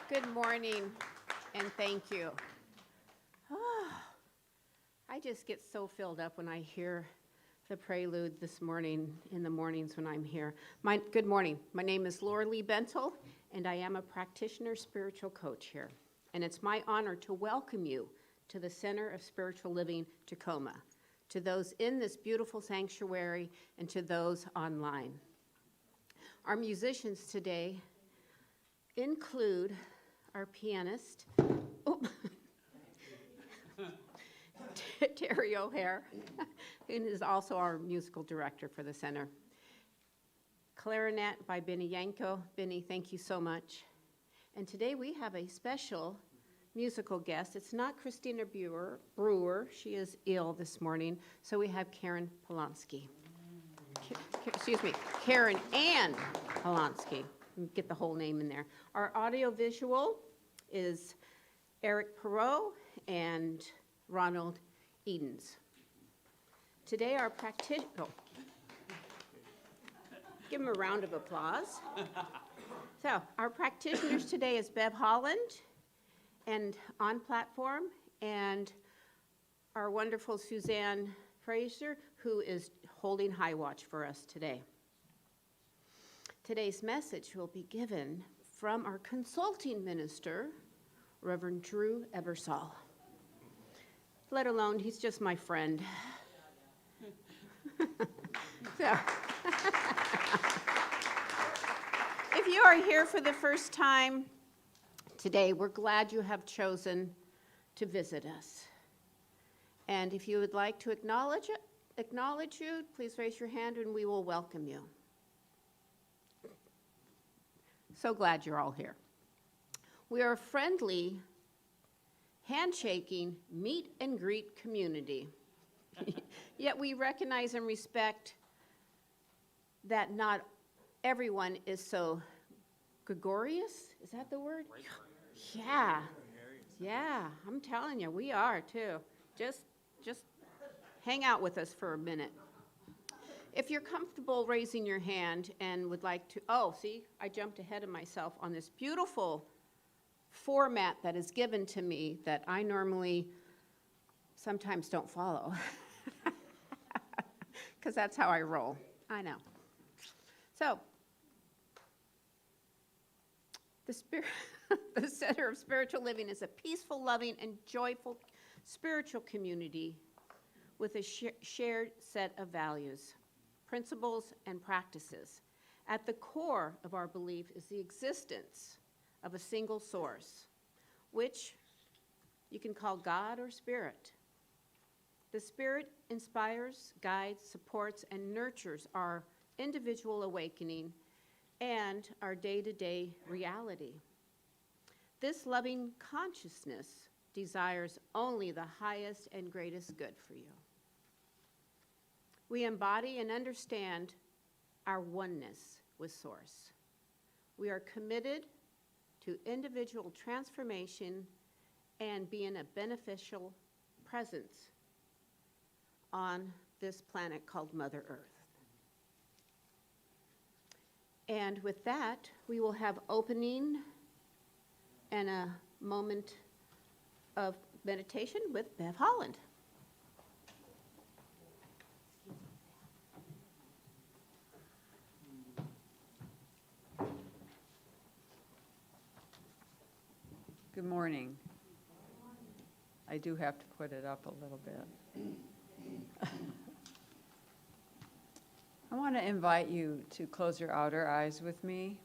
Good morning, and thank you. I just get so filled up when I hear the Prelude this morning, in the mornings when I'm here. Good morning. My name is Laura Lee Bentle, and I am a practitioner spiritual coach here. And it's my honor to welcome you to the Center of Spiritual Living, Tacoma, to those in this beautiful sanctuary, and to those online. Our musicians today include our pianist, Terry O'Hare, who is also our musical director for the center. Clarinet by Bienvenido Yangco. Benny, thank you so much. And today we have a special musical guest. It's not Christina Brewer. She is ill this morning. So we have Karyn Plonsky. Karyn Ann Plonsky. Get the whole name in there. Our audio-visual is Erik Perrohe and Ronald. Today our give him a round of applause. So our practitioners today is Bev Holland and on platform, and our wonderful Suzanne Fraser, who is holding high watch for us today. Today's message will be given from our consulting minister, Rev.Drew Ebersole. Let alone, he's just my friend. So, if you are here for the first time today, we're glad you have chosen to visit us. And if you would like to acknowledge you, please raise your hand and we will welcome you. So glad you're all here. We are a friendly, handshaking, meet and greet community. Yet we recognize and respect that not everyone is so gregarious. Is that the word? Yeah, I'm telling you, we are too. Just hang out with us for a minute. If you're comfortable raising your hand and would like to, I jumped ahead of myself on this beautiful format that is given to me that I normally sometimes don't follow, because that's how I roll. I know. So, the Center of Spiritual Living is a peaceful, loving, and joyful spiritual community with a shared set of values, principles, and practices. At the core of our belief is the existence of a single source, which you can call God or Spirit. The Spirit inspires, guides, supports, and nurtures our individual awakening and our day-to-day reality. This loving consciousness desires only the highest and greatest good for you. We embody and understand our oneness with Source. We are committed to individual transformation and being a beneficial presence on this planet called Mother Earth. And with that, we will have opening and a moment of meditation with Bev Holland. Good morning. I do have to put it up a little bit. I want to invite you to close your outer eyes with me.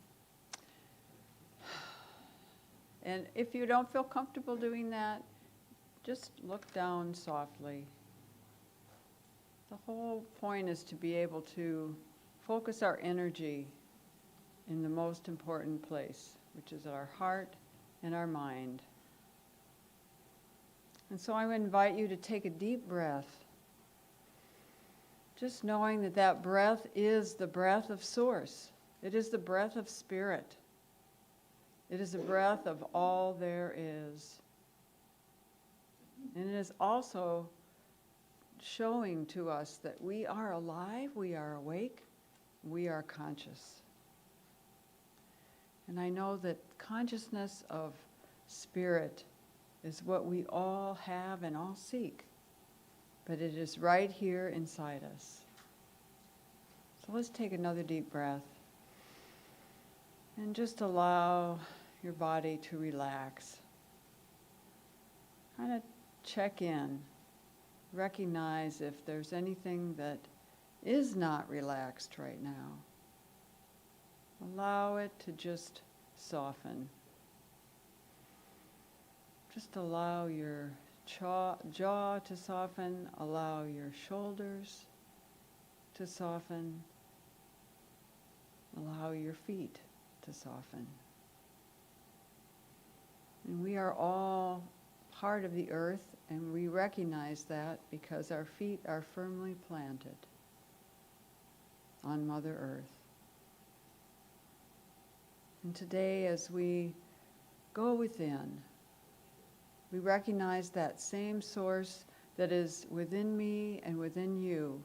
And if you don't feel comfortable doing that, just look down softly. The whole point is to be able to focus our energy in the most important place, which is our heart and our mind. And so I would invite you to take a deep breath, just knowing that that breath is the breath of Source. It is the breath of Spirit. It is the breath of all there is. And it is also showing to us that we are alive, we are awake, we are conscious. And I know that consciousness of spirit is what we all have and all seek, but it is right here inside us. So let's take another deep breath and just allow your body to relax. Kind of check in, recognize if there's anything that is not relaxed right now. Allow it to just soften. Just allow your jaw to soften, allow your shoulders to soften, allow your feet to soften. And we are all part of the earth, and we recognize that because our feet are firmly planted on Mother Earth. And today, as we go within, we recognize that same source that is within me and within you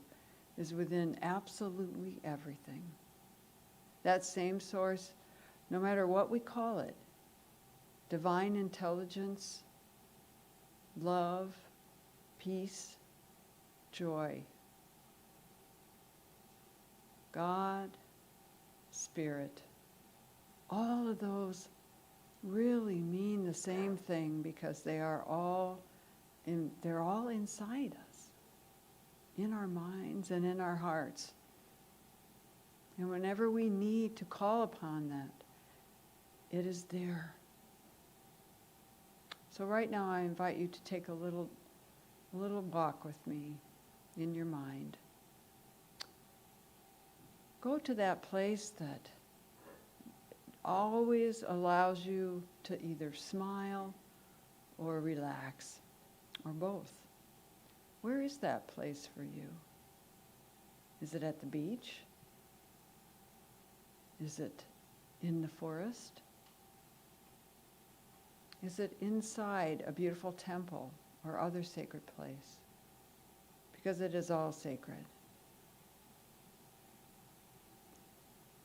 is within absolutely everything. That same source, no matter what we call it, divine intelligence, love, peace, joy, God, Spirit, all of those really mean the same thing because they're all inside us, in our minds and in our hearts. And whenever we need to call upon that, it is there. So right now I invite you to take a little walk with me in your mind. Go to that place that always allows you to either smile or relax, or both. Where is that place for you? Is it at the beach? Is it in the forest? Is it inside a beautiful temple or other sacred place? Because it is all sacred.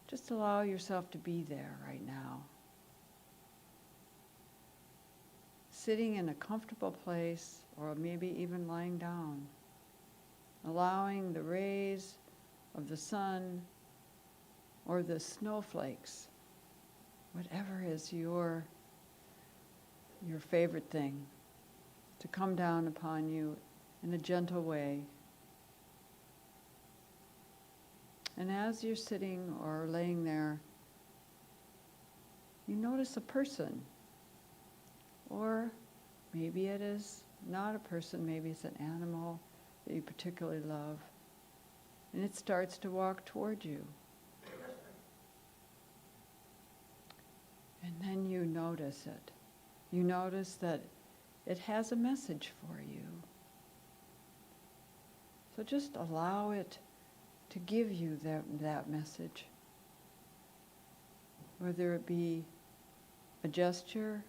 Just allow yourself to be there right now. Sitting in a comfortable place, or maybe even lying down. Allowing the rays of the sun or the snowflakes, whatever is your favorite thing, to come down upon you in a gentle way. And as you're sitting or laying there, you notice a person. Or maybe it is not a person, maybe it's an animal that you particularly love. And it starts to walk toward you. And then you notice it. You notice that it has a message for you. So just allow it to give you that message. Whether it be a gesture,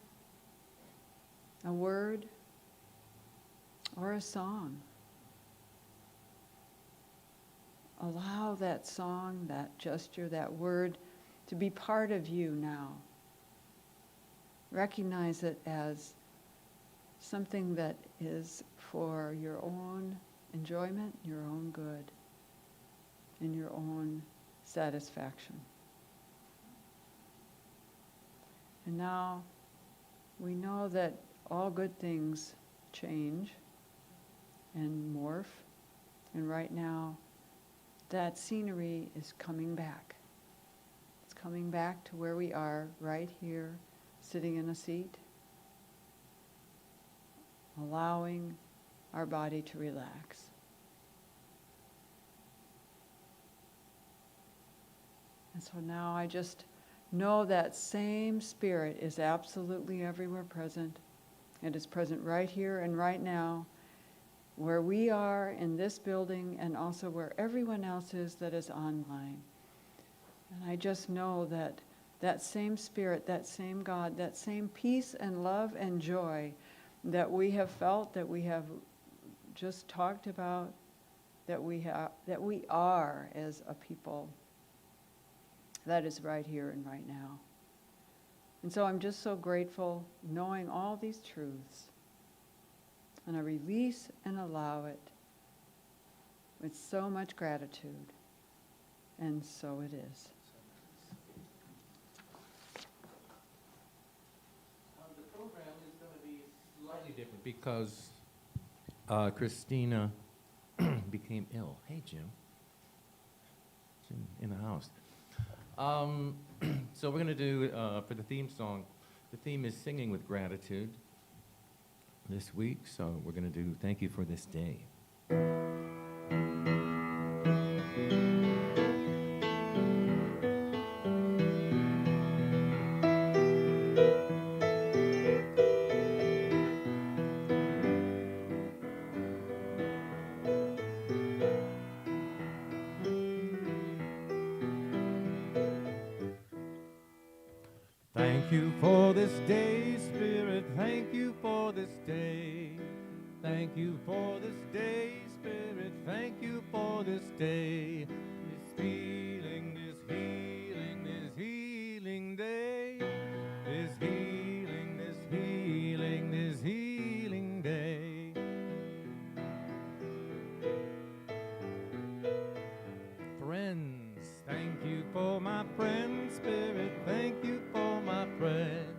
a word, or a song. Allow that song, that gesture, that word to be part of you now. Recognize it as something that is for your own enjoyment, your own good, and your own satisfaction. And now we know that all good things change and morph, and right now that scenery is coming back. It's coming back to where we are right here, sitting in a seat, allowing our body to relax. And so now I just know that same spirit is absolutely everywhere present. It is present right here and right now, where we are in this building and also where everyone else is that is online. And I just know that that same spirit, that same God, that same peace and love and joy that we have felt, that we have just talked about, that we are as a people, that is right here and right now. And so I'm just so grateful knowing all these truths. And I release and allow it with so much gratitude. And so it is. The program is going to be slightly different because Christina became ill. Hey, Jim. Jim in the house. So we're going to do, for the theme song, the theme is singing with gratitude this week. So we're going to do Thank You for This Day. Thank you for this day, Spirit. Thank you for this day. Thank you for this day, Spirit. Thank you for this day. This healing, this healing, this healing day. This healing, this healing, this healing day. Friends, thank you for my friends, Spirit. Thank you for my friends.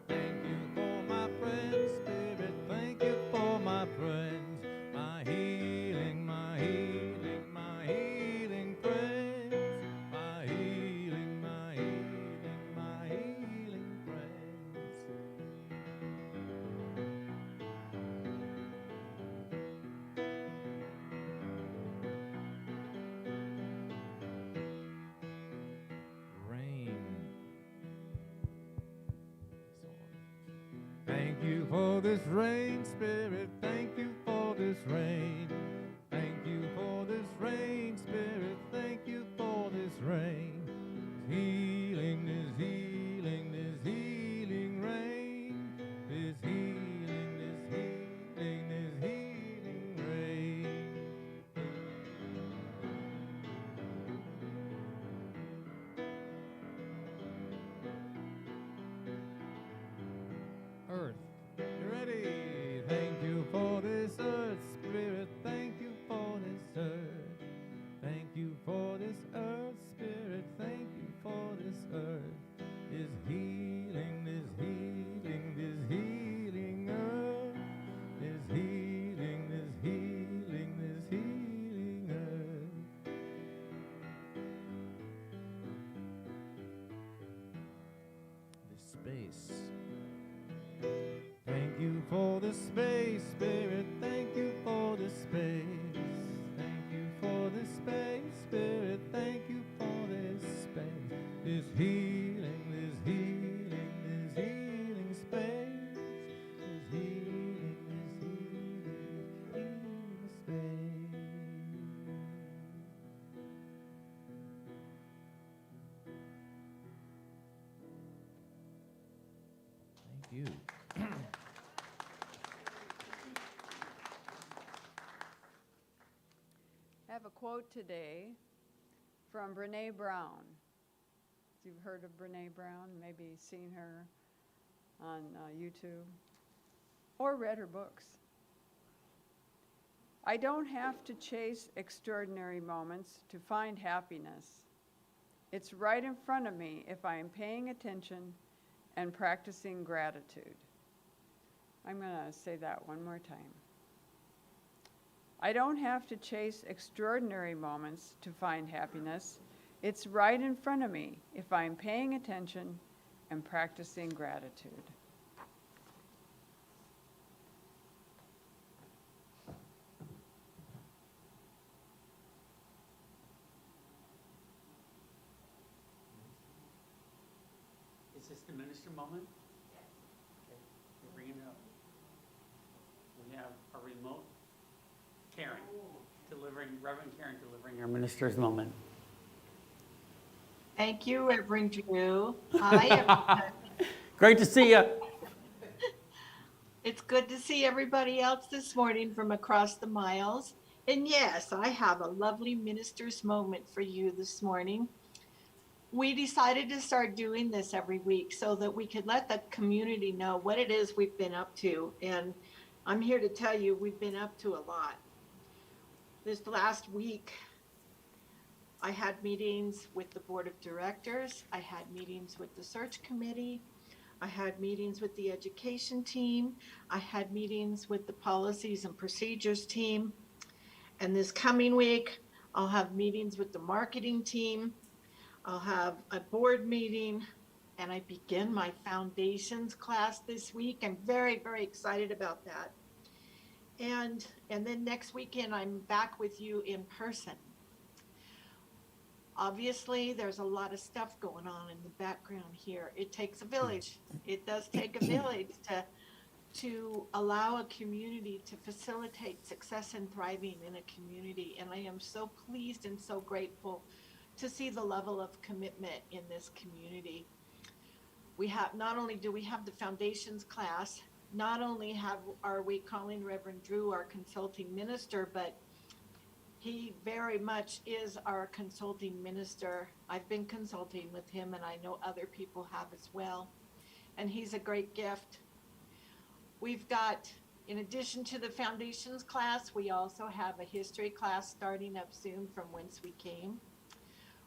Thank you for my friends, Spirit. Thank you for my friends. My healing, my healing, my healing friends. My healing, my healing, my healing friends. Rain. Thank you for this rain, Spirit. Thank you for this rain. Thank you for this rain, Spirit. Thank you for this rain. This healing, this healing, this healing rain. This healing, this healing, this healing rain. Earth. You ready? Thank you for this earth, Spirit. Thank you for this earth. Thank you for this earth, Spirit. Thank you for this earth. This healing, this healing, this healing earth. This healing, this healing, this healing earth. This space. Thank you for the space, Spirit. Thank you for the space. Thank you for the space, Spirit. Thank you for this space. This healing, this healing, this healing space. This healing, this healing, healing space. Thank you. I have a quote today from Renee Brown. You've heard of Renee Brown, maybe seen her on YouTube or read her books. I don't have to chase extraordinary moments to find happiness. It's right in front of me if I am paying attention and practicing gratitude. I'm going to say that one more time. I don't have to chase extraordinary moments to find happiness. It's right in front of me if I'm paying attention and practicing gratitude. Is this the minister moment? Yes. Okay, we're bringing it up. We have a remote Karyn delivering, Reverend Karyn delivering our minister's moment. Thank you, Rev.Drew. Hi, everybody. Great to see you. It's good to see everybody else this morning from across the miles. And yes, I have a lovely minister's moment for you this morning. we decided to start doing this every week so that we could let the community know what it is we've been up to. And I'm here to tell you, we've been up to a lot. This last week, I had meetings with the board of directors. I had meetings with the search committee. I had meetings with the education team. I had meetings with the policies and procedures team. And this coming week, I'll have meetings with the marketing team. I'll have a board meeting, and I begin my foundations class this week. I'm very, very excited about that. And then next weekend, I'm back with you in person. Obviously, there's a lot of stuff going on in the background here. It takes a village. It does take a village to allow a community to facilitate success and thriving in a community. And I am so pleased and so grateful to see the level of commitment in this community. We have, not only do we have the foundations class, not only are we calling Rev.Drew our consulting minister, but he very much is our consulting minister. I've been consulting with him, and I know other people have as well. And he's a great gift. We've got, in addition to the foundations class, we also have a history class starting up soon from whence we came.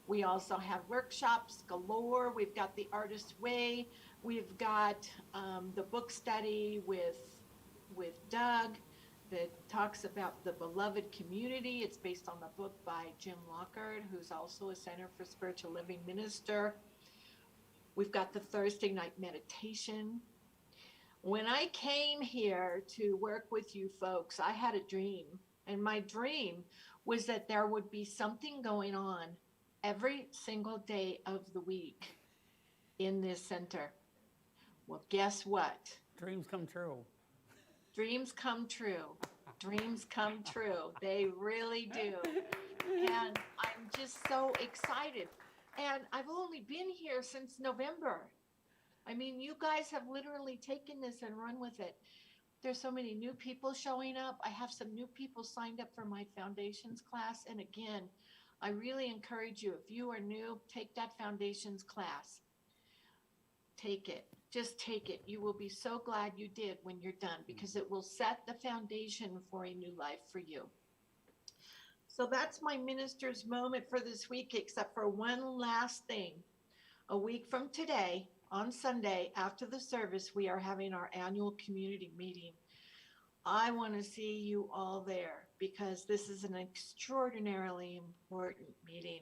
We also have workshops galore. We've got the Artist's Way. We've got the book study with Doug that talks about the beloved community. It's based on the book by Jim Lockard, who's also a Center for Spiritual Living minister. We've got the Thursday night meditation. When I came here to work with you folks, I had a dream. And my dream was that there would be something going on every single day of the week in this center. Well, guess what? Dreams come true. Dreams come true. Dreams come true. They really do. And I'm just so excited. And I've only been here since November. I mean, you guys have literally taken this and run with it. There's so many new people showing up. I have some new people signed up for my foundations class. And again, I really encourage you, if you are new, take that foundations class. Take it. Just take it. You will be so glad you did when you're done, because it will set the foundation for a new life for you. So that's my minister's moment for this week, except for one last thing. A week from today, on Sunday, after the service, we are having our annual community meeting. I want to see you all there because this is an extraordinarily important meeting.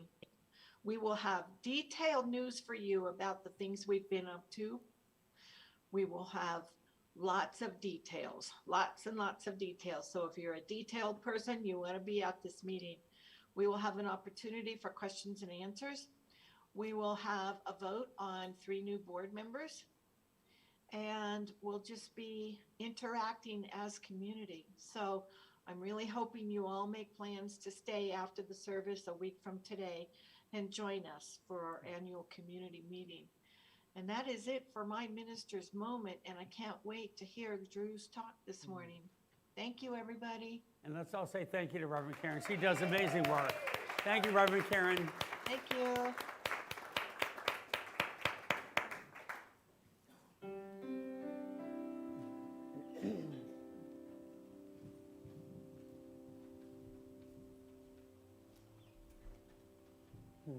We will have detailed news for you about the things we've been up to. We will have lots of details, lots and lots of details. So if you're a detailed person, you want to be at this meeting. We will have an opportunity for questions and answers. We will have a vote on 3 new board members, and we'll just be interacting as community. So I'm really hoping you all make plans to stay after the service a week from today and join us for our annual community meeting. And that is it for my minister's moment, and I can't wait to hear Drew's talk this morning. Thank you, everybody. And let's all say thank you to Reverend Karyn. She does amazing work. Thank you, Reverend Karyn. Thank you.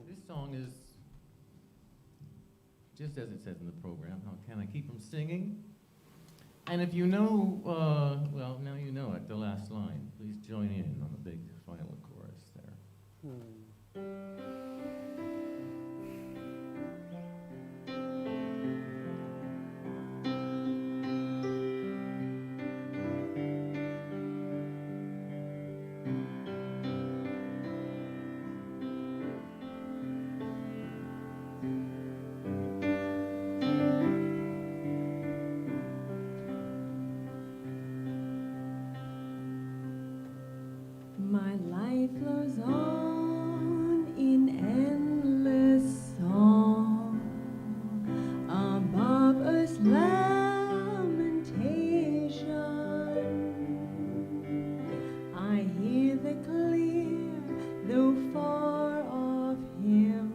This song is just as it says in the program. How can I keep from singing? And if you know, well, now you know it, the last line. Please join in on the big final chorus there. My life flows on in endless song above earth's lamentation. I hear the clear, though far off hymn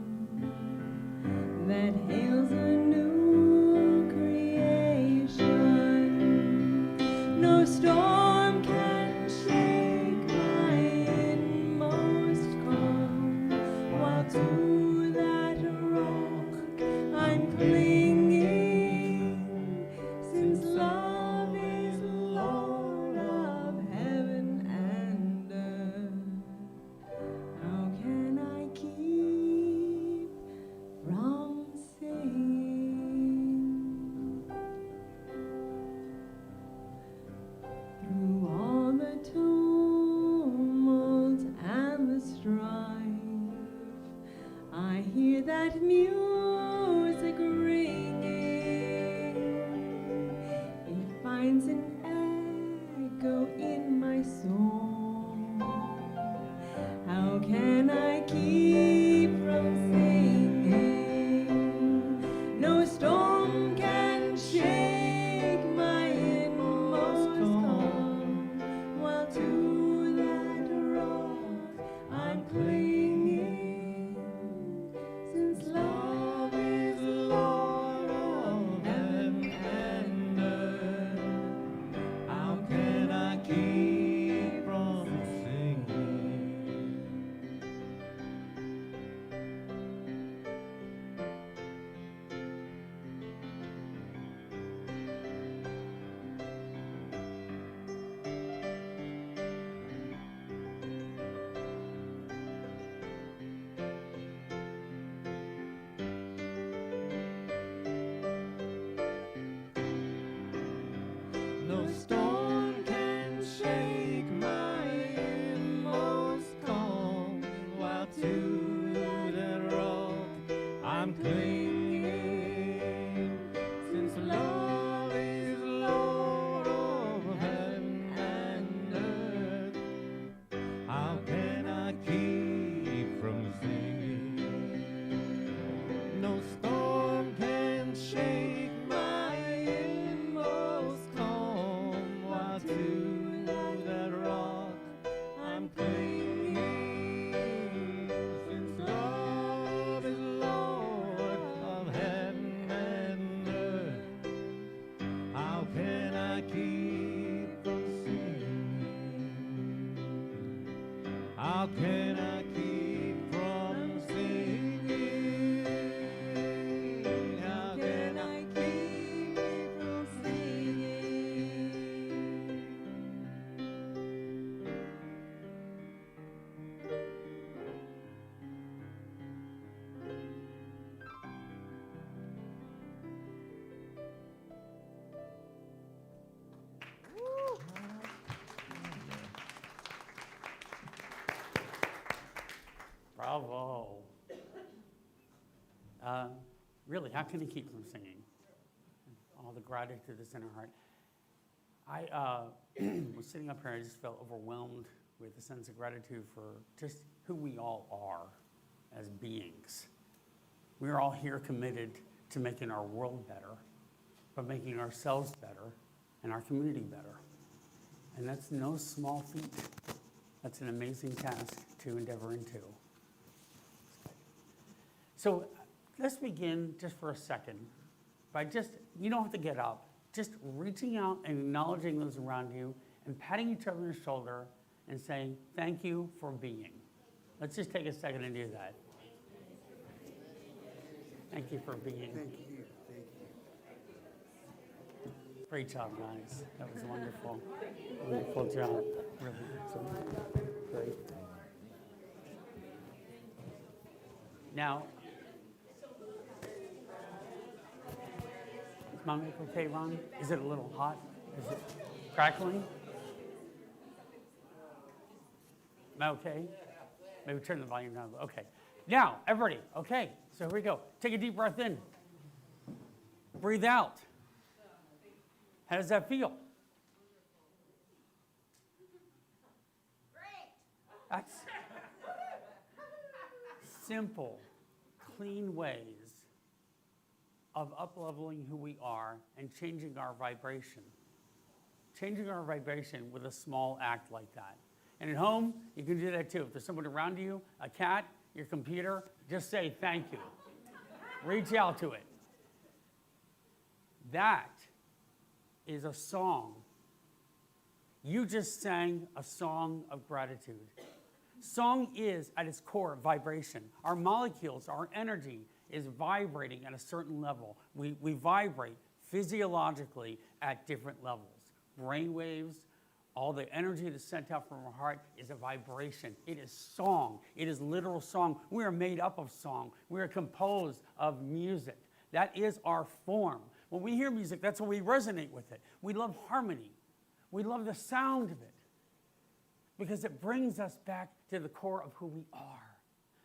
Bravo. Really, how can you keep from singing? All the gratitude that's in our heart. I was sitting up here, I just felt overwhelmed with a sense of gratitude for just who we all are as beings. We're all here committed to making our world better, but making ourselves better and our community better. And that's no small feat. That's an amazing task to endeavor into. So let's begin just for a second by you don't have to get up, just reaching out and acknowledging those around you and patting each other on the shoulder and saying, thank you for being. Let's just take a second and do that. Thank you for being. Thank you. Thank you. Great job, guys. That was wonderful. Wonderful job. Really. So, great. Now, is my mic okay, Ron? Is it a little hot? Is it crackling? Am I okay? Maybe turn the volume down. Okay. Now, everybody, okay. So here we go. Take a deep breath in. Breathe out. How does that feel? Great. That's simple, clean ways of up-leveling who we are and changing our vibration. Changing our vibration with a small act like that. And at home, you can do that too. If there's someone around you, a cat, your computer, just say thank you. Reach out to it. That is a song. You just sang a song of gratitude. Song is, at its core, vibration. Our molecules, our energy is vibrating at a certain level. We vibrate physiologically at different levels. Brain waves, all the energy that's sent out from our heart is a vibration. It is song. It is literal song. We are made up of song. We are composed of music. That is our form. When we hear music, that's when we resonate with it. We love harmony. We love the sound of it because it brings us back to the core of who we are.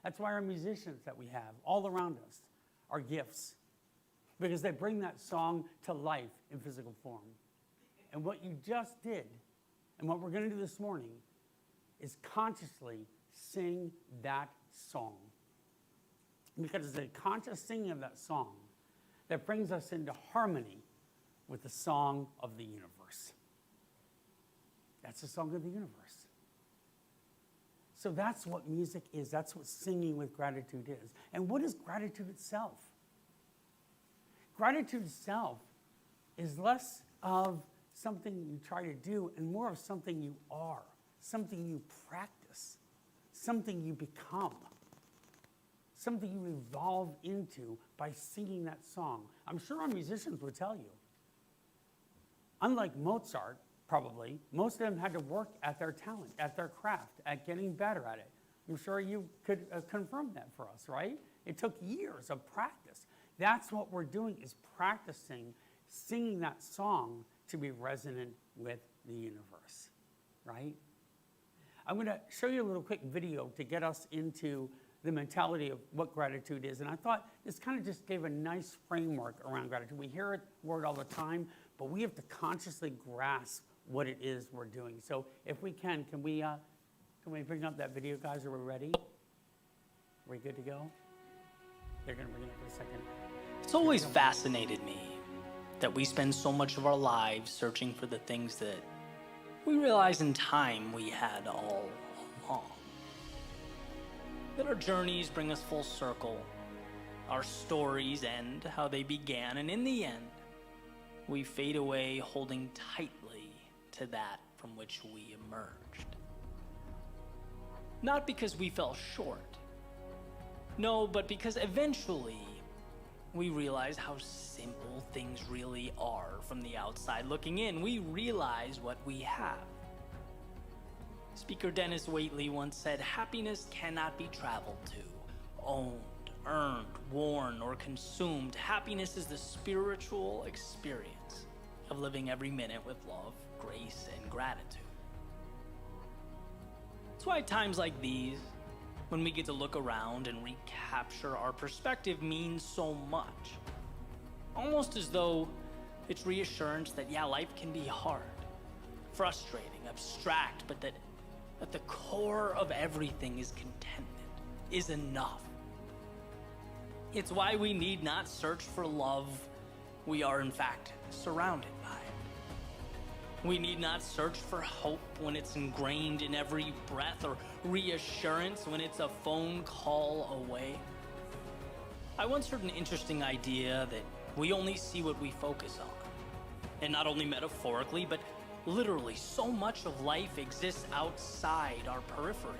That's why our musicians that we have all around us are gifts, because they bring that song to life in physical form. And what you just did, and what we're going to do this morning, is consciously sing that song. Because it's a conscious singing of that song that brings us into harmony with the song of the universe. That's the song of the universe. So that's what music is. That's what singing with gratitude is. And what is gratitude itself? Gratitude itself is less of something you try to do and more of something you are, something you practice, something you become, something you evolve into by singing that song. I'm sure our musicians would tell you. Unlike Mozart, probably, most of them had to work at their talent, at their craft, at getting better at it. I'm sure you could confirm that for us, right? It took years of practice. That's what we're doing, is practicing singing that song to be resonant with the universe, right? I'm going to show you a little quick video to get us into the mentality of what gratitude is. And I thought this kind of just gave a nice framework around gratitude. We hear it word all the time, but we have to consciously grasp what it is we're doing. So if we can we bring up that video, guys? Are we ready? Are we good to go? They're going to bring it up in a second. It's always fascinated me that we spend so much of our lives searching for the things that we realize in time we had all along. That our journeys bring us full circle, our stories end how they began, and in the end, we fade away holding tightly to that from which we emerged. Not because we fell short, no, but because eventually we realize how simple things really are from the outside looking in. We realize what we have. Speaker Dennis Waitley once said, "Happiness cannot be traveled to, owned, earned, worn, or consumed. Happiness is the spiritual experience of living every minute with love, grace, and gratitude." That's why at times like these, when we get to look around and recapture our perspective means so much. Almost as though it's reassurance that, yeah, life can be hard, frustrating, abstract, but that at the core of everything is contentment, is enough. It's why we need not search for love. We are, in fact, surrounded by it. We need not search for hope when it's ingrained in every breath, or reassurance when it's a phone call away. I once heard an interesting idea that we only see what we focus on. And not only metaphorically, but literally, so much of life exists outside our periphery.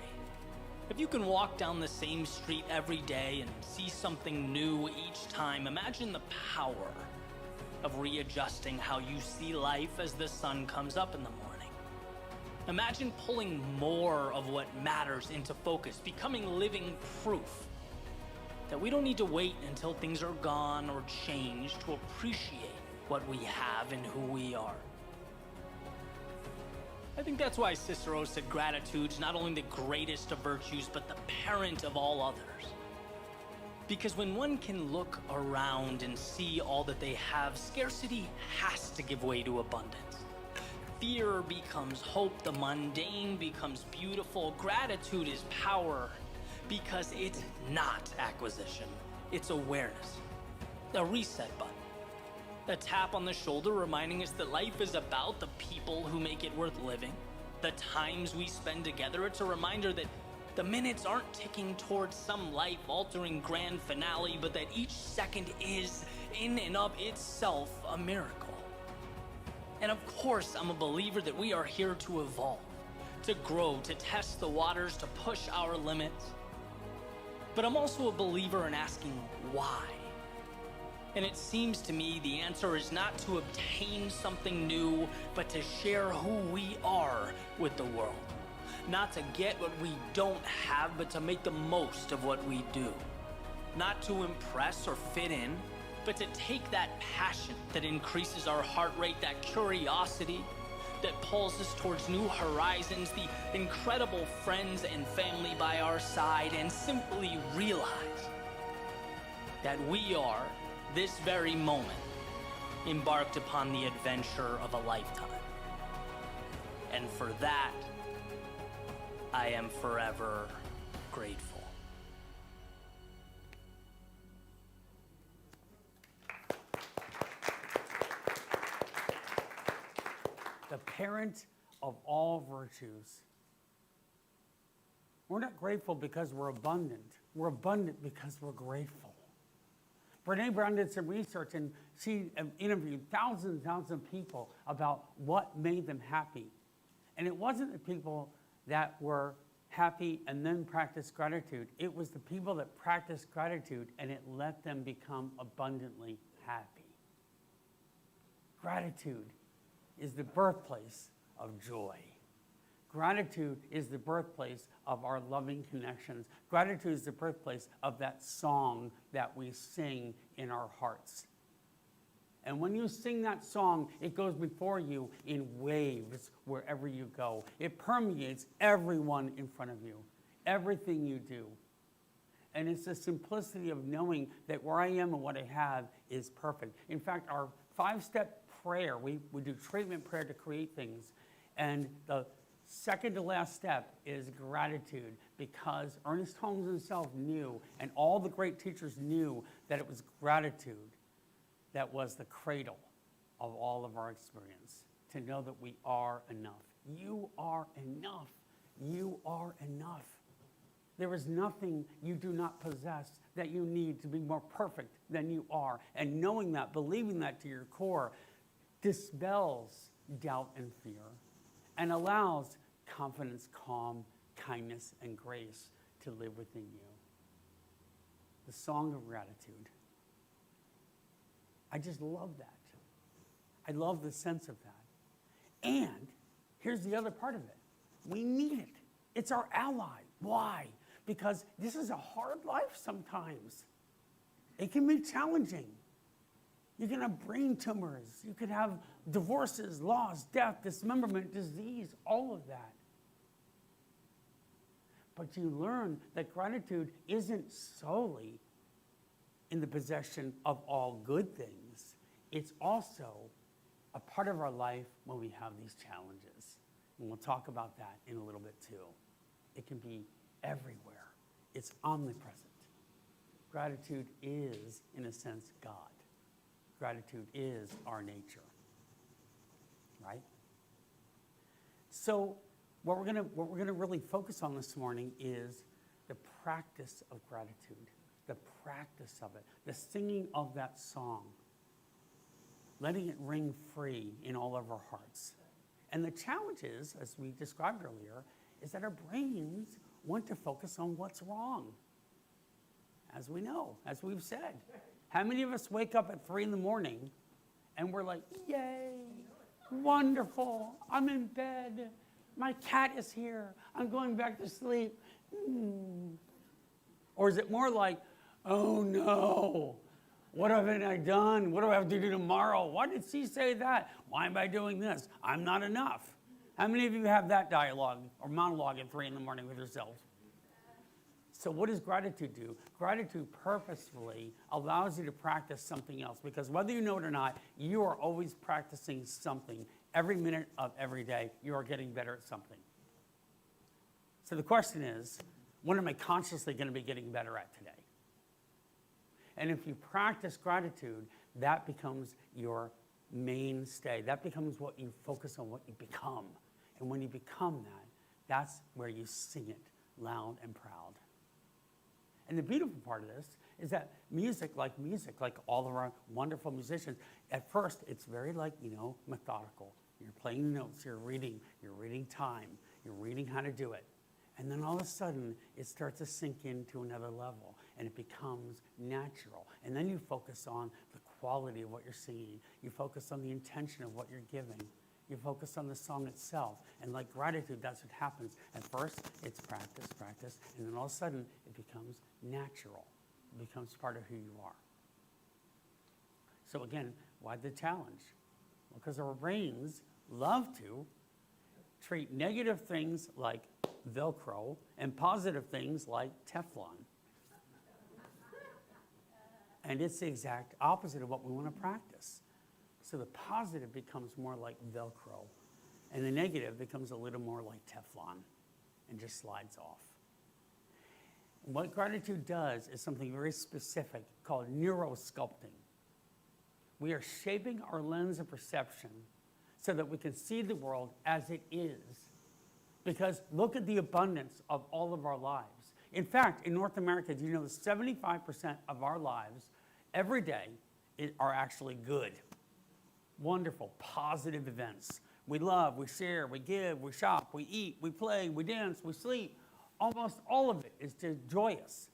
If you can walk down the same street every day and see something new each time, imagine the power of readjusting how you see life as the sun comes up in the morning. Imagine pulling more of what matters into focus, becoming living proof that we don't need to wait until things are gone or changed to appreciate what we have and who we are. I think that's why Cicero said gratitude's not only the greatest of virtues, but the parent of all others. Because when one can look around and see all that they have, scarcity has to give way to abundance. Fear becomes hope, the mundane becomes beautiful. Gratitude is power, because it's not acquisition, it's awareness. A reset button. A tap on the shoulder reminding us that life is about the people who make it worth living. The times we spend together, it's a reminder that the minutes aren't ticking towards some life-altering grand finale, but that each second is, in and of itself, a miracle. And of course, I'm a believer that we are here to evolve, to grow, to test the waters, to push our limits. But I'm also a believer in asking why. And it seems to me the answer is not to obtain something new, but to share who we are with the world. Not to get what we don't have, but to make the most of what we do. Not to impress or fit in, but to take that passion that increases our heart rate, that curiosity that pulls us towards new horizons, the incredible friends and family by our side, and simply realize that we are, this very moment, embarked upon the adventure of a lifetime. And for that, I am forever grateful. The parent of all virtues. We're not grateful because we're abundant. We're abundant because we're grateful. Renee Brown did some research, and she interviewed thousands and thousands of people about what made them happy. And it wasn't the people that were happy and then practiced gratitude. It was the people that practiced gratitude, and it let them become abundantly happy. Gratitude is the birthplace of joy. Gratitude is the birthplace of our loving connections. Gratitude is the birthplace of that song that we sing in our hearts. And when you sing that song, it goes before you in waves wherever you go. It permeates everyone in front of you, everything you do. And it's the simplicity of knowing that where I am and what I have is perfect. In fact, our 5-step prayer, we do treatment prayer to create things. And the second to last step is gratitude, because Ernest Holmes himself knew, and all the great teachers knew, that it was gratitude that was the cradle of all of our experience, to know that we are enough. You are enough. You are enough. There is nothing you do not possess that you need to be more perfect than you are. And knowing that, believing that to your core, dispels doubt and fear and allows confidence, calm, kindness, and grace to live within you. The song of gratitude. I just love that. I love the sense of that. And here's the other part of it. We need it. It's our ally. Why? Because this is a hard life sometimes. It can be challenging. You can have brain tumors. You could have divorces, loss, death, dismemberment, disease, all of that. But you learn that gratitude isn't solely in the possession of all good things. It's also a part of our life when we have these challenges. And we'll talk about that in a little bit too. It can be everywhere. It's omnipresent. Gratitude is, in a sense, God. Gratitude is our nature, right? So what we're gonna really focus on this morning is the practice of gratitude, the practice of it, the singing of that song, letting it ring free in all of our hearts. And the challenge is, as we described earlier, is that our brains want to focus on what's wrong. As we know, as we've said. How many of us wake up at 3 a.m. and we're like, yay, wonderful, I'm in bed, my cat is here, I'm going back to sleep. Or is it more like, oh no, what haven't I done? What do I have to do tomorrow? Why did she say that? Why am I doing this? I'm not enough. How many of you have that dialogue or monologue at 3 a.m. with yourselves? So what does gratitude do? Gratitude purposefully allows you to practice something else, because whether you know it or not, you are always practicing something. Every minute of every day, you are getting better at something. So the question is, what am I consciously going to be getting better at today? And if you practice gratitude, that becomes your mainstay. That becomes what you focus on, what you become. And when you become that, that's where you sing it loud and proud. And the beautiful part of this is that music, like all of our wonderful musicians, at first it's very methodical. You're playing notes, you're reading time, you're reading how to do it. And then all of a sudden, it starts to sink into another level, and it becomes natural. And then you focus on the quality of what you're singing. You focus on the intention of what you're giving. You focus on the song itself. And like gratitude, that's what happens. At first, it's practice, and then all of a sudden, it becomes natural. It becomes part of who you are. So again, why the challenge? Well, because our brains love to treat negative things like Velcro and positive things like Teflon. And it's the exact opposite of what we want to practice. So the positive becomes more like Velcro, and the negative becomes a little more like Teflon and just slides off. And what gratitude does is something very specific called neurosculpting. We are shaping our lens of perception so that we can see the world as it is. Because look at the abundance of all of our lives. In fact, in North America, do you know that 75% of our lives every day are actually good? Wonderful, positive events. We love, we share, we give, we shop, we eat, we play, we dance, we sleep. Almost all of it is just joyous.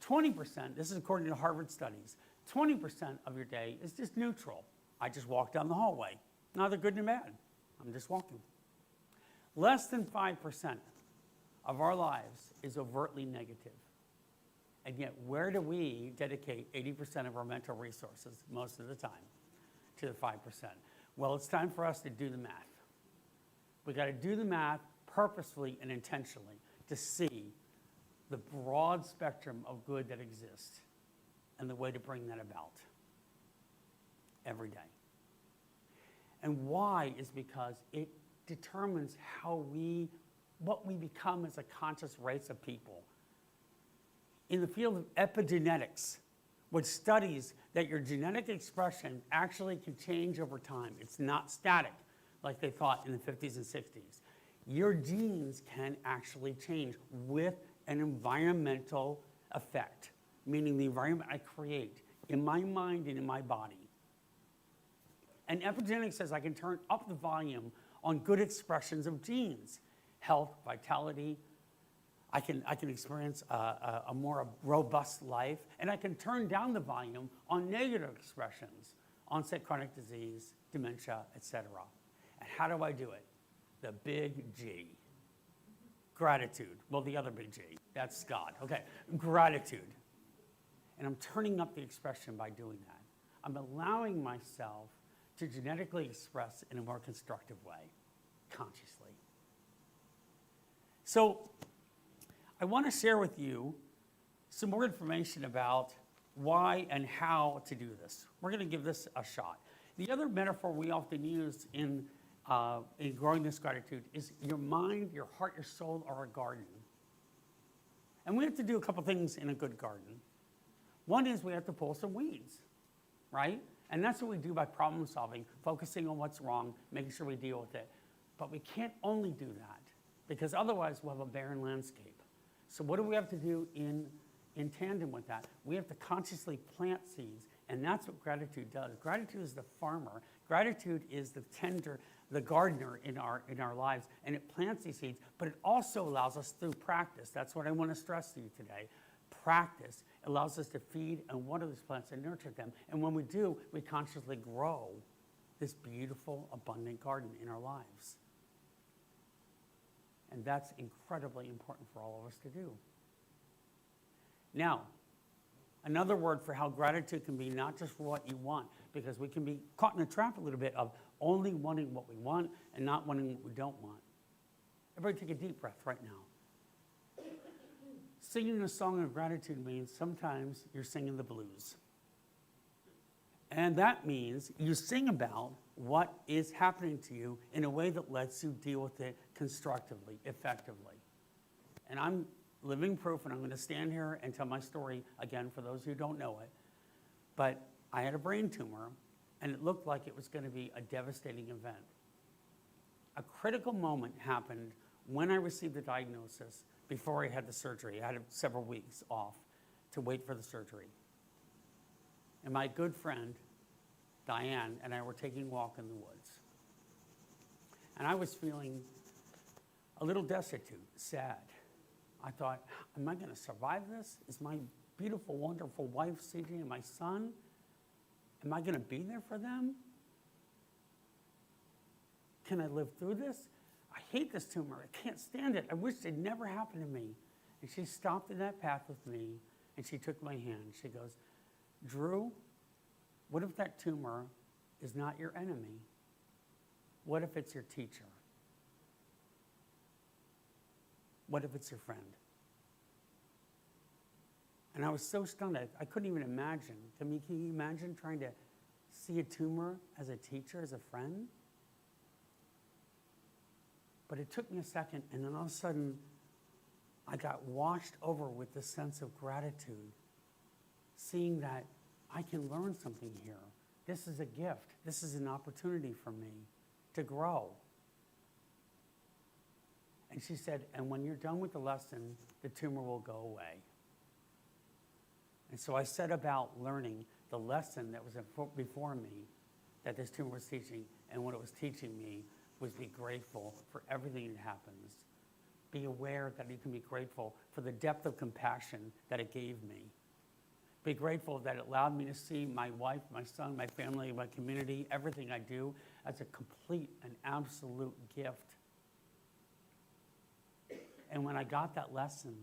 20%, this is according to Harvard studies, 20% of your day is just neutral. I just walk down the hallway. Neither good nor bad. I'm just walking. Less than 5% of our lives is overtly negative. And yet, where do we dedicate 80% of our mental resources most of the time? To the 5%. Well, it's time for us to do the math. We got to do the math purposefully and intentionally to see the broad spectrum of good that exists and the way to bring that about every day. And why is because it determines what we become as a conscious race of people. In the field of epigenetics, which studies that your genetic expression actually can change over time. It's not static like they thought in the 50s and 60s. Your genes can actually change with an environmental effect, meaning the environment I create in my mind and in my body. And epigenetics says I can turn up the volume on good expressions of genes, health, vitality. I can experience a more robust life, and I can turn down the volume on negative expressions, onset chronic disease, dementia, etc. And how do I do it? The big G. Gratitude. Well, the other big G. That's God. Okay, gratitude. And I'm turning up the expression by doing that. I'm allowing myself to genetically express in a more constructive way, consciously. So, I want to share with you some more information about why and how to do this. We're going to give this a shot. The other metaphor we often use in growing this gratitude is your mind, your heart, your soul are a garden. And we have to do a couple things in a good garden. One is we have to pull some weeds, right? And that's what we do by problem solving, focusing on what's wrong, making sure we deal with it. But we can't only do that, because otherwise we'll have a barren landscape. So what do we have to do in tandem with that? We have to consciously plant seeds, and that's what gratitude does. Gratitude is the farmer. Gratitude is the tender, the gardener in our lives, and it plants these seeds, but it also allows us through practice. That's what I want to stress to you today. Practice allows us to feed and water these plants and nurture them. And when we do, we consciously grow this beautiful, abundant garden in our lives. And that's incredibly important for all of us to do. Now, another word for how gratitude can be not just for what you want, because we can be caught in a trap a little bit of only wanting what we want and not wanting what we don't want. Everybody take a deep breath right now. Singing a song of gratitude means sometimes you're singing the blues. And that means you sing about what is happening to you in a way that lets you deal with it constructively, effectively. And I'm living proof, and I'm going to stand here and tell my story again for those who don't know it. But I had a brain tumor, and it looked like it was going to be a devastating event. A critical moment happened when I received the diagnosis before I had the surgery. I had several weeks off to wait for the surgery. And my good friend, Diane, and I were taking a walk in the woods. And I was feeling a little destitute, sad. I thought, am I going to survive this? Is my beautiful, wonderful wife, CJ, and my son, am I going to be there for them? Can I live through this? I hate this tumor. I can't stand it. I wish it never happened to me. And she stopped in that path with me, and she took my hand. She goes, Drew, what if that tumor is not your enemy? What if it's your teacher? What if it's your friend? And I was so stunned, I couldn't even imagine. Can you imagine trying to see a tumor as a teacher, as a friend? But it took me a second, and then all of a sudden, I got washed over with this sense of gratitude, seeing that I can learn something here. This is a gift. This is an opportunity for me to grow. And she said, and when you're done with the lesson, the tumor will go away. And so I set about learning the lesson that was before me that this tumor was teaching. And what it was teaching me was be grateful for everything that happens. Be aware that you can be grateful for the depth of compassion that it gave me. Be grateful that it allowed me to see my wife, my son, my family, my community, everything I do as a complete and absolute gift. And when I got that lesson,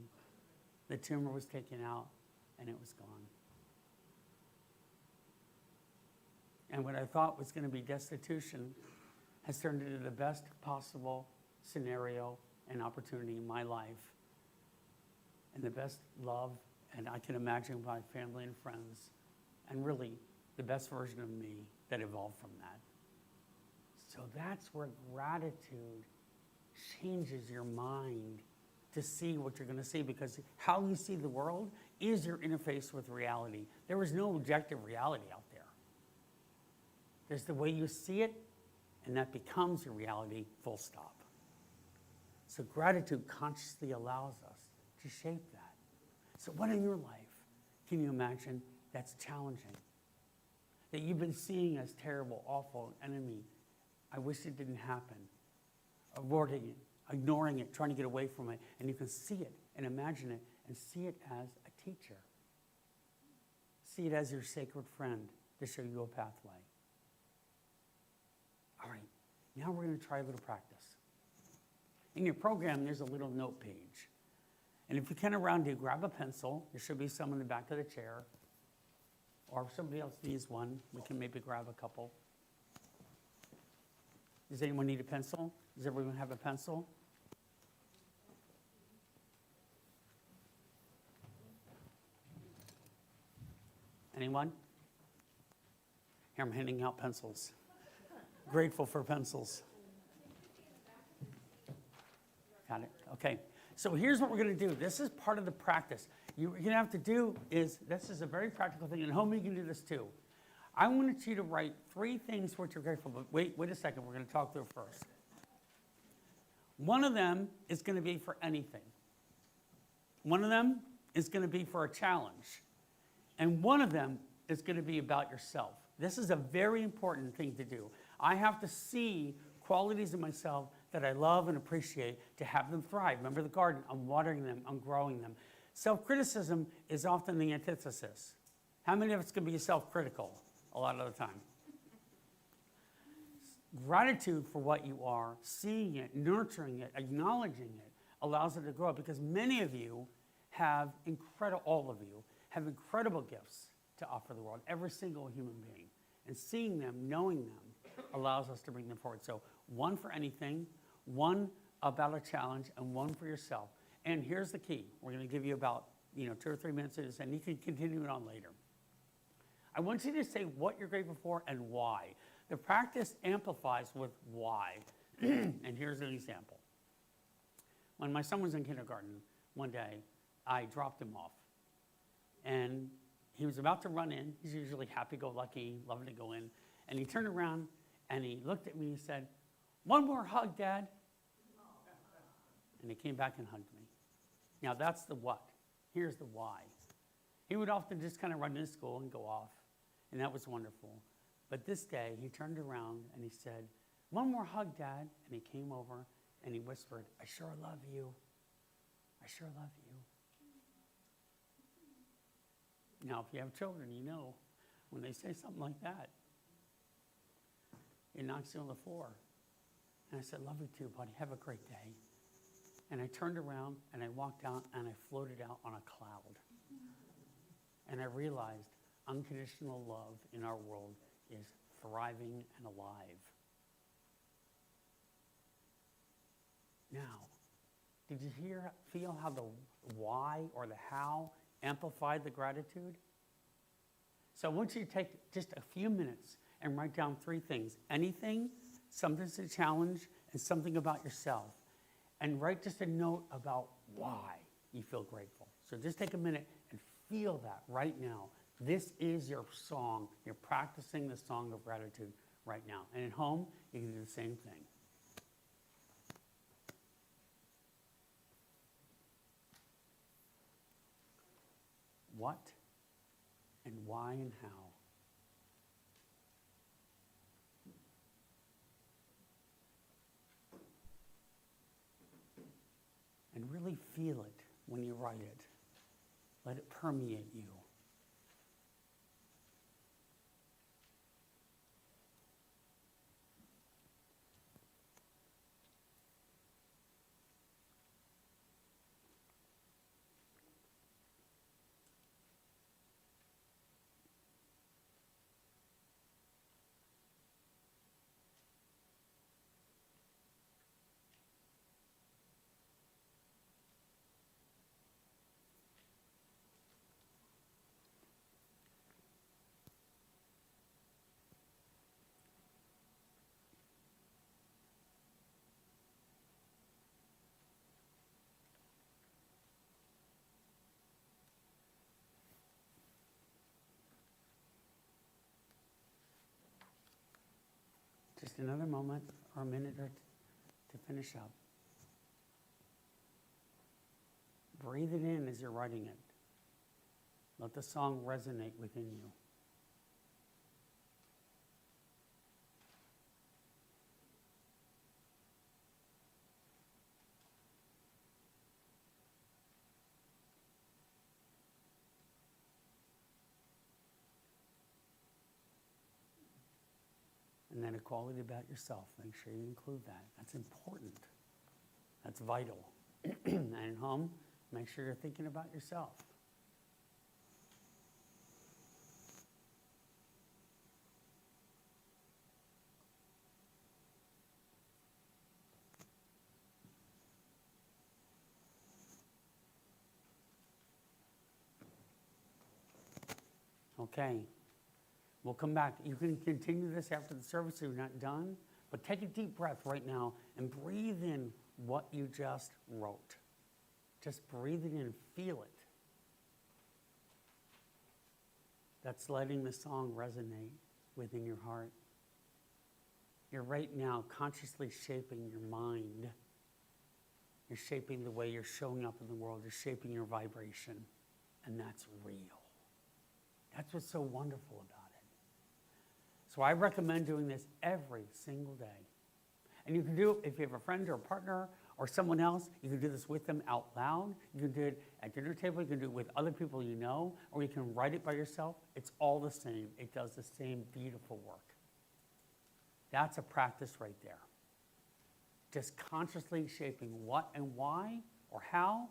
the tumor was taken out and it was gone. And what I thought was going to be destitution has turned into the best possible scenario and opportunity in my life, and the best love, and I can imagine my family and friends, and really the best version of me that evolved from that. So that's where gratitude changes your mind to see what you're going to see, because how you see the world is your interface with reality. There is no objective reality out there. There's the way you see it, and that becomes your reality, full stop. So gratitude consciously allows us to shape that. So what in your life can you imagine that's challenging? That you've been seeing as terrible, awful, enemy. I wish it didn't happen. Avoiding it, ignoring it, trying to get away from it. And you can see it and imagine it and see it as a teacher. See it as your sacred friend to show you a pathway. All right, now we're going to try a little practice. In your program, there's a little note page. And if you can around you, grab a pencil. There should be some in the back of the chair. Or if somebody else needs one, we can maybe grab a couple. Does anyone need a pencil? Does everyone have a pencil? Anyone? Here, I'm handing out pencils. Grateful for pencils. Got it? Okay. So here's what we're going to do. This is part of the practice. You're going to have to do is, this is a very practical thing, and home you can do this too. I want you to write 3 things for which you're grateful, but wait a second. We're going to talk through it first. One of them is going to be for anything. One of them is going to be for a challenge. And one of them is going to be about yourself. This is a very important thing to do. I have to see qualities in myself that I love and appreciate to have them thrive. Remember the garden, I'm watering them, I'm growing them. Self-criticism is often the antithesis. How many of us can be self-critical a lot of the time? Gratitude for what you are, seeing it, nurturing it, acknowledging it, allows it to grow because many of you have all of you have incredible gifts to offer the world, every single human being. And seeing them, knowing them, allows us to bring them forward. So one for anything, one about a challenge, and one for yourself. And here's the key. We're going to give you about 2 or 3 minutes of this, and you can continue it on later. I want you to say what you're grateful for and why. The practice amplifies with why. And here's an example. When my son was in kindergarten, one day, I dropped him off. And he was about to run in. He's usually happy-go-lucky, loving to go in. And he turned around, and he looked at me and he said, "One more hug, Dad." And he came back and hugged me. Now, that's the what. Here's the why. He would often just kind of run into school and go off, and that was wonderful. But this day, he turned around and he said, "One more hug, Dad." And he came over and he whispered, "I sure love you. I sure love you." Now, if you have children, you know when they say something like that, it knocks you on the floor. And I said, "Love you too, buddy. Have a great day." And I turned around and I walked out and I floated out on a cloud. And I realized unconditional love in our world is thriving and alive. Now, did you feel how the why or the how amplified the gratitude? So I want you to take just a few minutes and write down 3 things. Anything, something to challenge, and something about yourself. And write just a note about why you feel grateful. So just take a minute and feel that right now. This is your song. You're practicing the song of gratitude right now. And at home, you can do the same thing. What and why and how? And really feel it when you write it. Let it permeate you. Just another moment or a minute or to finish up. Breathe it in as you're writing it. Let the song resonate within you. And then a quality about yourself. Make sure you include that. That's important. That's vital. And at home, make sure you're thinking about yourself. Okay. We'll come back. You can continue this after the service if you're not done, but take a deep breath right now and breathe in what you just wrote. Just breathe it in and feel it. That's letting the song resonate within your heart. You're right now consciously shaping your mind. You're shaping the way you're showing up in the world. You're shaping your vibration. And that's real. That's what's so wonderful about it. So I recommend doing this every single day. And you can do it if you have a friend or a partner or someone else. You can do this with them out loud. You can do it at dinner table. You can do it with other people you know. Or you can write it by yourself. It's all the same. It does the same beautiful work. That's a practice right there. Just consciously shaping what and why or how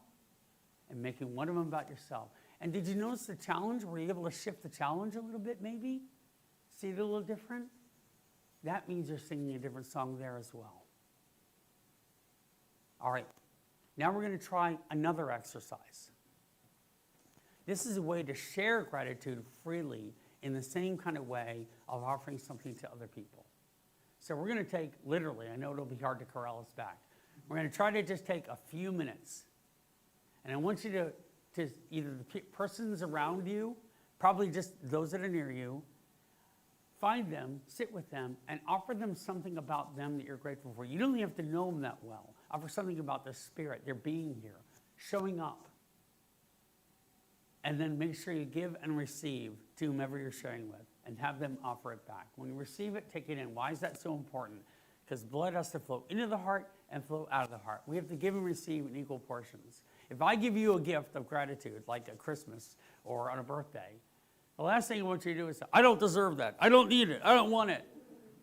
and making one of them about yourself. And did you notice the challenge? Were you able to shift the challenge a little bit maybe? See it a little different? That means you're singing a different song there as well. All right, now we're going to try another exercise. This is a way to share gratitude freely in the same kind of way of offering something to other people. So we're going to take, literally, I know it'll be hard to corral us back. We're going to try to just take a few minutes. And I want you to either the persons around you, probably just those that are near you, find them, sit with them, and offer them something about them that you're grateful for. You don't even have to know them that well. Offer something about their spirit, their being here, showing up. And then make sure you give and receive to whomever you're sharing with and have them offer it back. When you receive it, take it in. Why is that so important? Because blood has to flow into the heart and flow out of the heart. We have to give and receive in equal portions. If I give you a gift of gratitude, like at Christmas or on a birthday, the last thing I want you to do is say, I don't deserve that. I don't need it. I don't want it.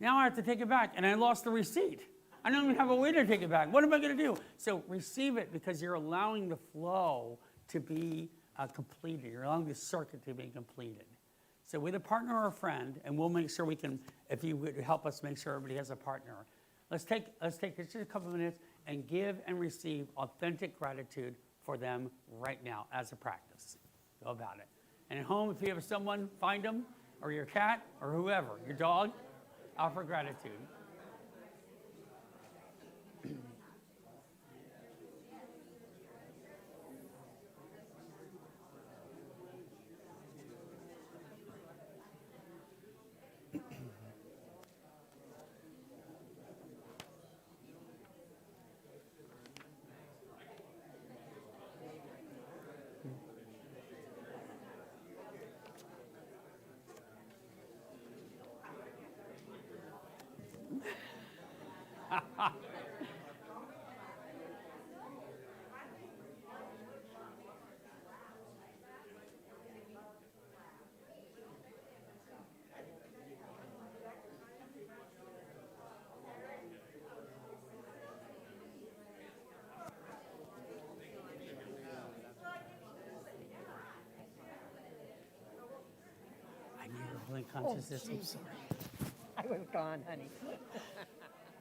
Now I have to take it back, and I lost the receipt. I don't even have a way to take it back. What am I going to do? So receive it because you're allowing the flow to be completed. You're allowing the circuit to be completed. So with a partner or a friend, and we'll make sure we can, if you would help us make sure everybody has a partner, let's take just a couple of minutes and give and receive authentic gratitude for them right now as a practice. Go about it. And at home, if you have someone, find them, or your cat, or whoever, your dog, offer gratitude. Consciousness. I'm sorry. I was gone, honey.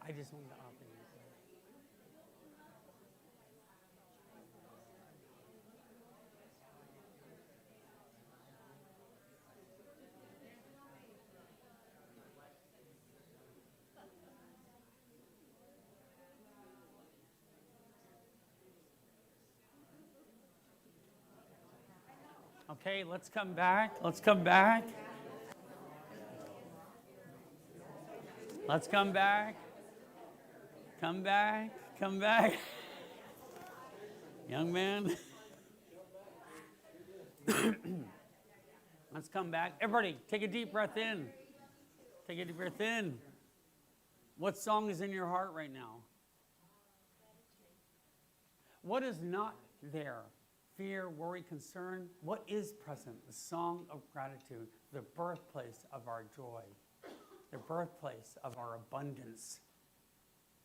I just wanted to offer you. Okay, let's come back. Let's come back. Let's come back. Come back. Come back. Young man. Let's come back. Everybody, take a deep breath in. Take a deep breath in. What song is in your heart right now? What is not there? Fear, worry, concern. What is present? The song of gratitude, the birthplace of our joy. The birthplace of our abundance.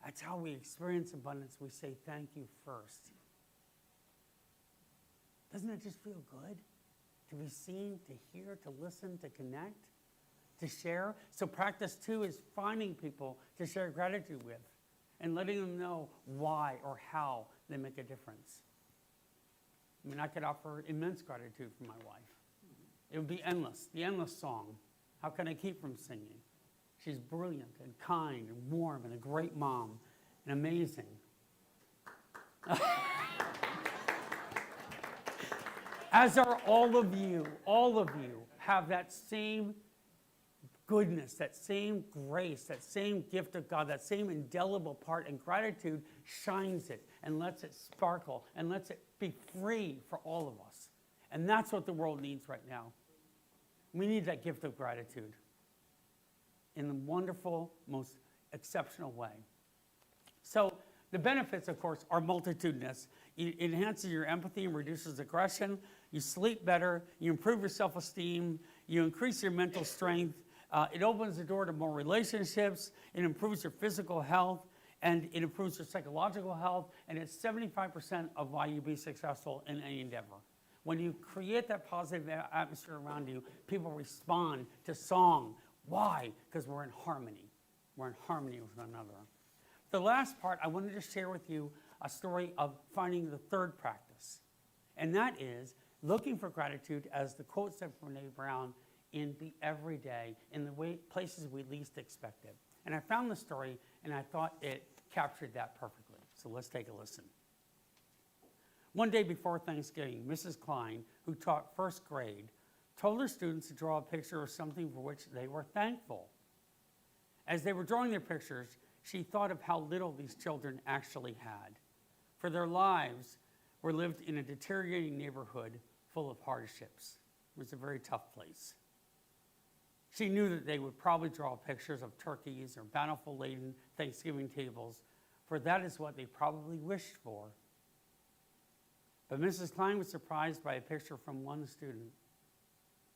That's how we experience abundance. We say thank you first. Doesn't it just feel good to be seen, to hear, to listen, to connect, to share? So practice 2 is finding people to share gratitude with and letting them know why or how they make a difference. I mean, I could offer immense gratitude for my wife. It would be endless, the endless song. How can I keep from singing? She's brilliant and kind and warm and a great mom and amazing. As are all of you have that same goodness, that same grace, that same gift of God, that same indelible part, and gratitude shines it and lets it sparkle and lets it be free for all of us. And that's what the world needs right now. We need that gift of gratitude in the wonderful, most exceptional way. So the benefits, of course, are multitudinous. It enhances your empathy and reduces aggression. You sleep better. You improve your self-esteem. You increase your mental strength. It opens the door to more relationships. It improves your physical health. And it improves your psychological health. And it's 75% of why you be successful in any endeavor. When you create that positive atmosphere around you, people respond to song. Why? Because we're in harmony. We're in harmony with one another. The last part, I wanted to share with you a story of finding the third practice. And that is looking for gratitude, as the quote said from Renee Brown, in the everyday, in the places we least expect it. And I found the story, and I thought it captured that perfectly. So let's take a listen. One day before Thanksgiving, Mrs. Klein, who taught first grade, told her students to draw a picture of something for which they were thankful. As they were drawing their pictures, she thought of how little these children actually had, for their lives were lived in a deteriorating neighborhood full of hardships. It was a very tough place. She knew that they would probably draw pictures of turkeys or bountiful-laden Thanksgiving tables, for that is what they probably wished for. But Mrs. Klein was surprised by a picture from one student,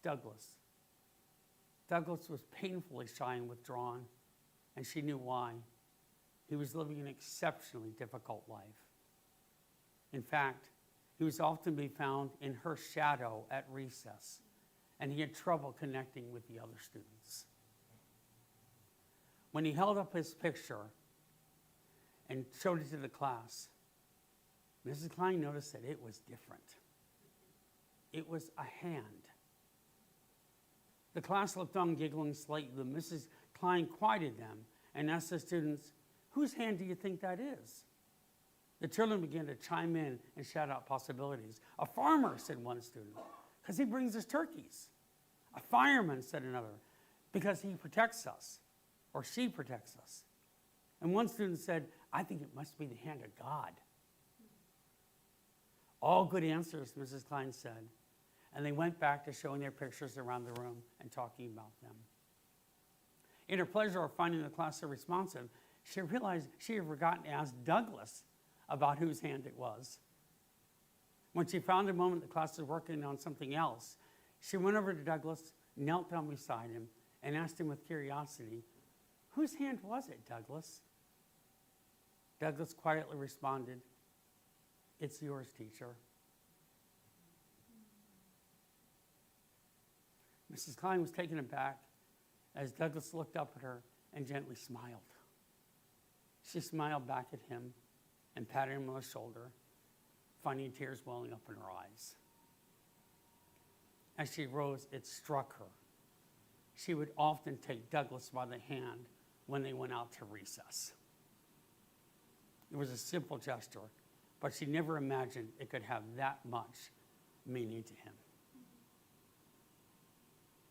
Douglas. Douglas was painfully shy and withdrawn, and she knew why. He was living an exceptionally difficult life. In fact, he was often to be found in her shadow at recess, and he had trouble connecting with the other students. When he held up his picture and showed it to the class, Mrs. Klein noticed that it was different. It was a hand. The class looked on, giggling slightly, but Mrs. Klein quieted them and asked the students, "Whose hand do you think that is?" The children began to chime in and shout out possibilities. "A farmer," said one student, "because he brings us turkeys." "A fireman," said another, "because he protects us," or "she protects us." And one student said, "I think it must be the hand of God." All good answers, Mrs. Klein said, and they went back to showing their pictures around the room and talking about them. In her pleasure of finding the class so responsive, she realized she had forgotten to ask Douglas about whose hand it was. When she found a moment the class was working on something else, she went over to Douglas, knelt down beside him, and asked him with curiosity, "Whose hand was it, Douglas?" Douglas quietly responded, "It's yours, teacher." Mrs. Klein was taken aback as Douglas looked up at her and gently smiled. She smiled back at him and patted him on the shoulder, finding tears welling up in her eyes. As she rose, it struck her. She would often take Douglas by the hand when they went out to recess. It was a simple gesture, but she never imagined it could have that much meaning to him.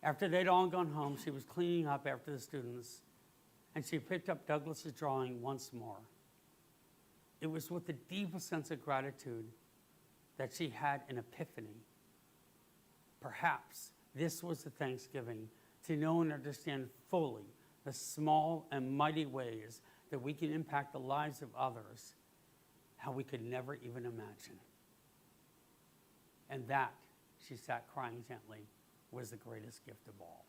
After they'd all gone home, she was cleaning up after the students, and she picked up Douglas's drawing once more. It was with the deepest sense of gratitude that she had an epiphany. Perhaps this was the Thanksgiving to know and understand fully the small and mighty ways that we can impact the lives of others, how we could never even imagine. And that, she sat crying gently, was the greatest gift of all.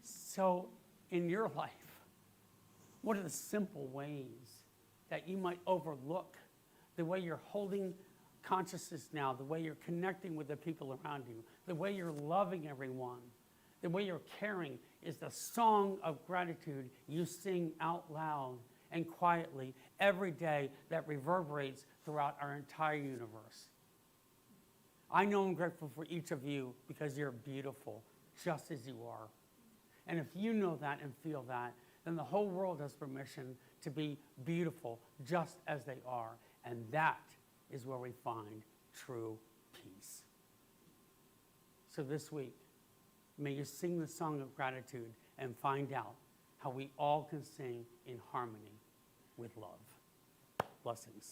So, in your life, what are the simple ways that you might overlook the way you're holding consciousness now, the way you're connecting with the people around you, the way you're loving everyone, the way you're caring is the song of gratitude you sing out loud and quietly every day that reverberates throughout our entire universe. I know I'm grateful for each of you because you're beautiful, just as you are. And if you know that and feel that, then the whole world has permission to be beautiful, just as they are. And that is where we find true peace. So this week, may you sing the song of gratitude and find out how we all can sing in harmony with love. Blessings.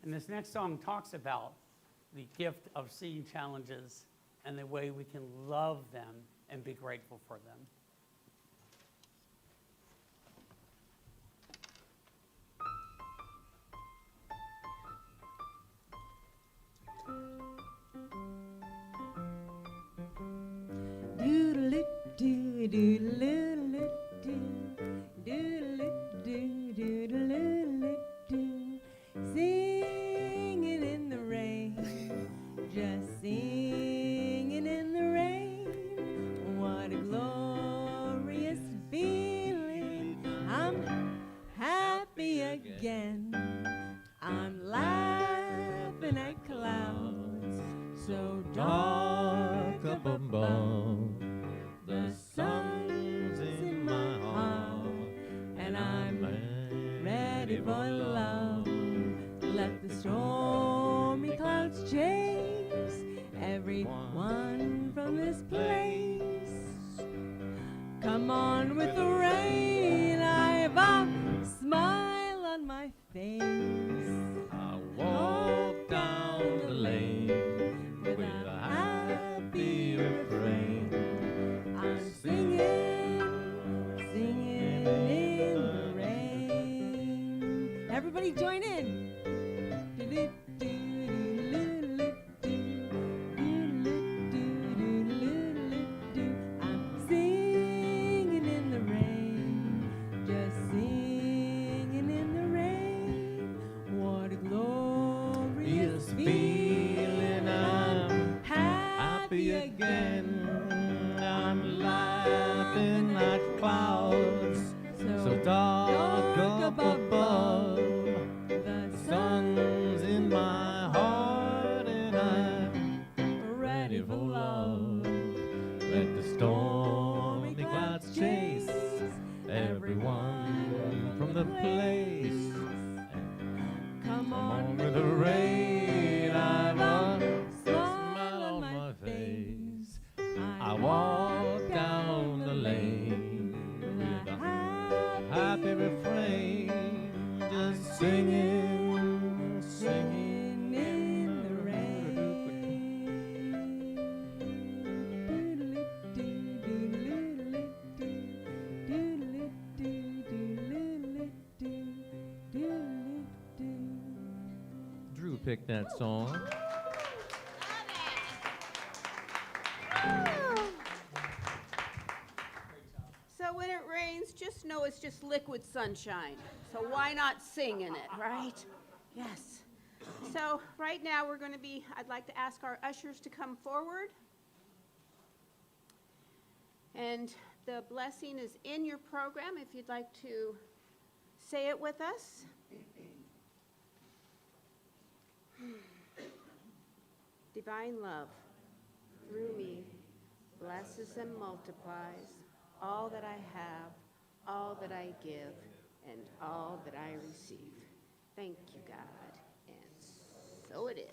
And this next song talks about the gift of seeing challenges and the way we can love them and be grateful for them. Doodle-doo, doodle-doo, doodle-doo, doodle-doo. Singing in the rain, just singing in the rain. What a glorious feeling. I'm happy again. I'm laughing at clouds so dark up above. The sun's in my heart, and I'm ready for love. Let the stormy clouds chase everyone from this place. Come on with the rain, I've a smile on my face. I walk down the lane with a happy refrain. I'm singing, singing in the rain. Everybody join in. I'm singing in the rain, just singing in the rain. What a glorious feeling. I'm Happy again. I'm laughing at clouds so dark up above. The Sun's in my heart and I'm ready for love. Let the stormy clouds chase everyone from the place. Come on With the rain, I've a smile on my face. I walk down the lane with a happy refrain, just singing, singing in the rain. Drew picked that song. So when it rains, just know it's just liquid sunshine. So why not sing in it, right? Yes. So right now I'd like to ask our ushers to come forward. And the blessing is in your program if you'd like to say it with us. Divine love through me blesses and multiplies all that I have, all that I give, and all that I receive. Thank you, God. And so it is.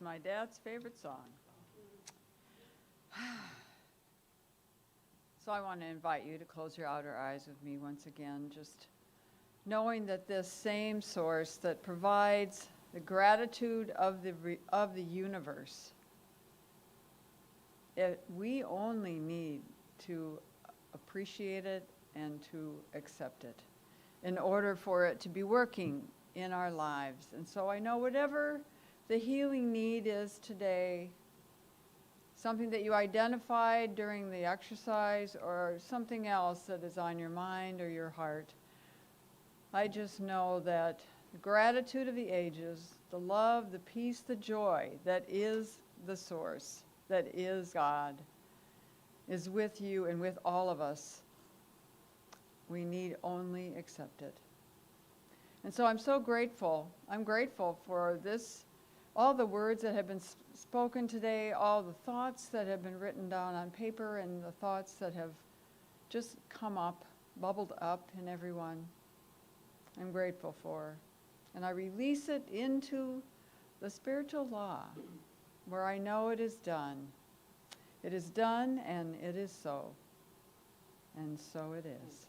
my dad's favorite song. So I want to invite you to close your outer eyes with me once again, just knowing that this same source that provides the gratitude of the universe, we only need to appreciate it and to accept it in order for it to be working in our lives. And so I know whatever the healing need is today, something that you identified during the exercise or something else that is on your mind or your heart, I just know that the gratitude of the ages, the love, the peace, the joy that is the source, that is God, is with you and with all of us. We need only accept it. And so I'm so grateful. I'm grateful for this, all the words that have been spoken today, all the thoughts that have been written down on paper, and the thoughts that have just come up, bubbled up in everyone. I'm grateful for. And I release it into the spiritual law, where I know it is done. It is done, and it is so. And so it is.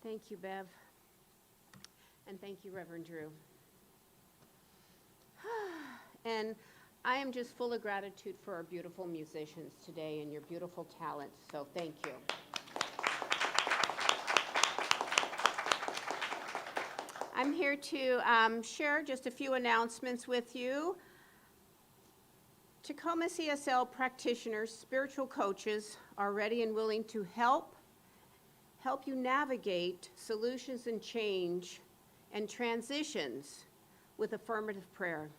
Thank you, Bev. And thank you, Rev.Drew. And I am just full of gratitude for our beautiful musicians today and your beautiful talents, so thank you. I'm here to share just a few announcements with you. Tacoma CSL practitioners, spiritual coaches, are ready and willing to help you navigate solutions and change and transitions with affirmative prayer.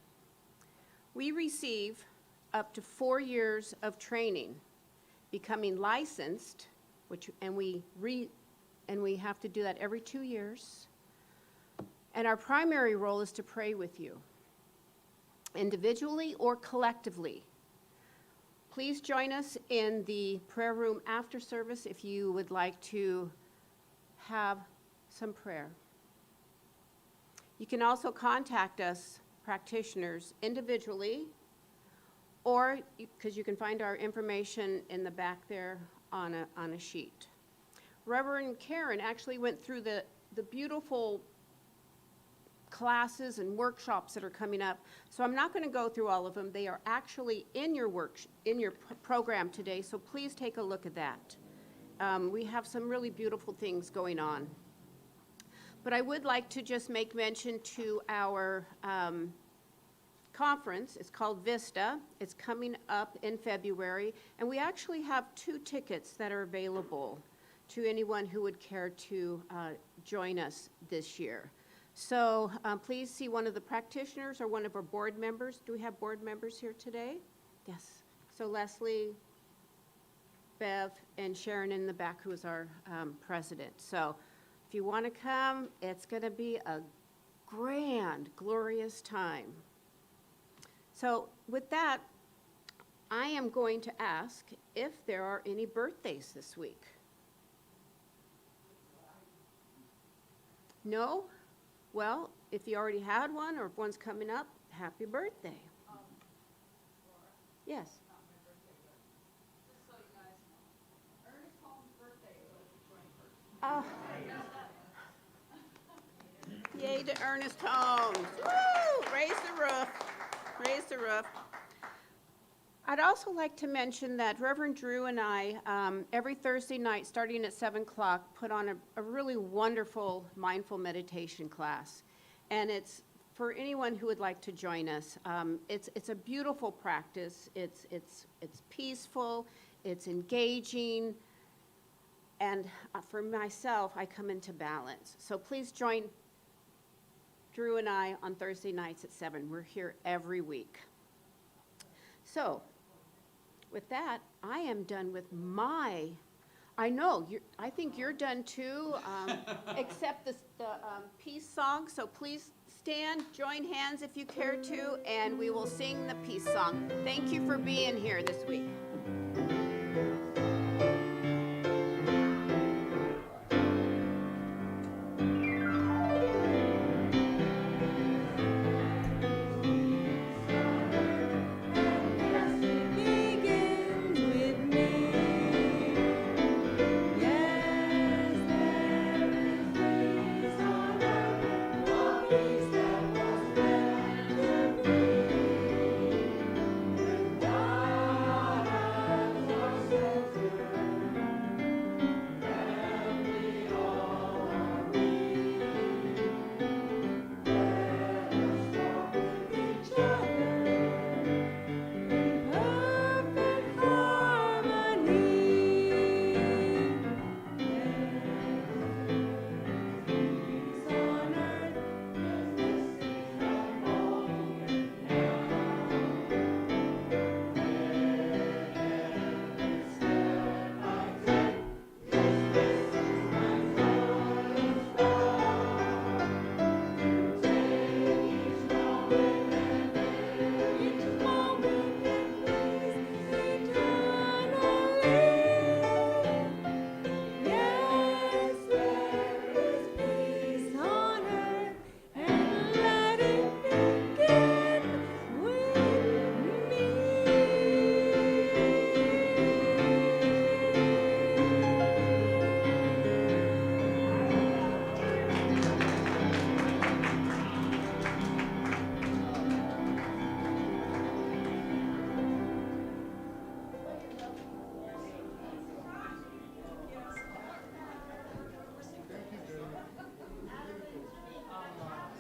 We receive up to 4 years of training, becoming licensed, and we have to do that every 2 years. And our primary role is to pray with you, individually or collectively. Please join us in the prayer room after service if you would like to have some prayer. You can also contact us, practitioners, individually, or because you can find our information in the back there on a sheet. Reverend Karyn actually went through the beautiful classes and workshops that are coming up, so I'm not going to go through all of them. They are actually in your program today, so please take a look at that. We have some really beautiful things going on. But I would like to just make mention to our conference. It's called Vista. It's coming up in February, and we actually have 2 tickets that are available to anyone who would care to join us this year. So please see one of the practitioners or one of our board members. Do we have board members here today? Yes. So Leslie, Bev, and Sharon in the back, who is our president. So if you want to come, it's going to be a grand, glorious time. So with that, I am going to ask if there are any birthdays this week. No? Well, if you already had one or if one's coming up, happy birthday. Yes. Oh. Yay to Ernest Holmes. Woo! Raise the roof. Raise the roof. I'd also like to mention that Rev.Drew and I, every Thursday night, starting at 7 o'clock, put on a really wonderful mindful meditation class. And it's for anyone who would like to join us. It's a beautiful practice. It's peaceful. It's engaging. And for myself, I come into balance. So please join Drew and I on Thursday nights at 7. We're here every week. So with that, I am done with I know, I think you're done too, except the peace song. So please stand, join hands if you care to, and we will sing the peace song. Thank you for being here this week.